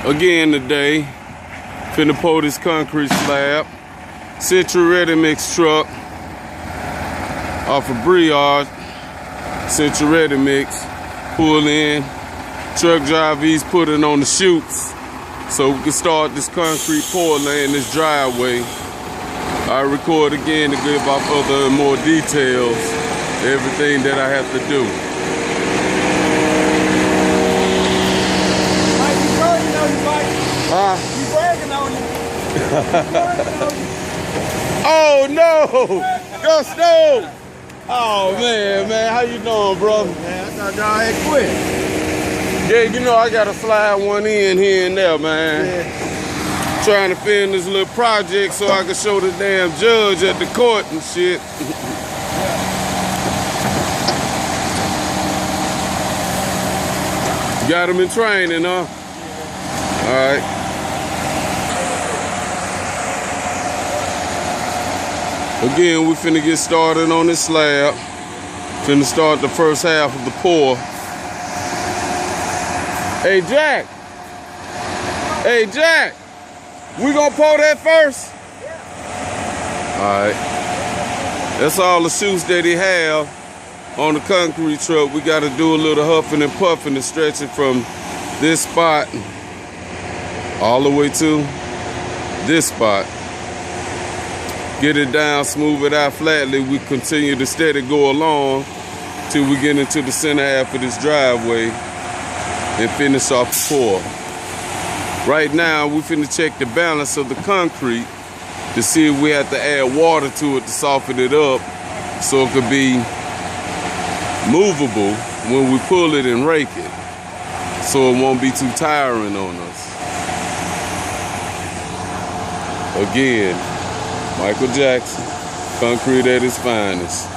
again today. Finna pour this concrete slab. Central Ready Mix truck off of Briard. Central Ready Mix. Pull in. Truck driver, he's putting on the chutes so we can start this concrete pour laying this driveway. I record again to give off other and more details, everything that I have to do. He's working on you. Oh no! Gusto! Oh man, how you doing, brother? Man, I thought y'all had quit. Yeah, you know I gotta slide one in here and there, man. Yeah. Trying to film this little project so I can show the damn judge at the court and shit. Got him in training, huh? All right. Again, we finna get started on this slab. Finna start the first half of the pour. Hey, Jack. Hey, Jack. We gonna pour that first? Yeah. All right. That's all the chutes that he have on the concrete truck. We gotta do a little huffing and puffing to stretch it from this spot all the way to this spot. Get it down, smooth it out flatly. We continue to steady go along till we get into the center half of this driveway and finish off the pour. Right now, we finna check the balance of the concrete to see if we have to add water to it to soften it up so it could be movable when we pull it and rake it, so it won't be too tiring on us. Again, Michael Jackson, concrete at its finest.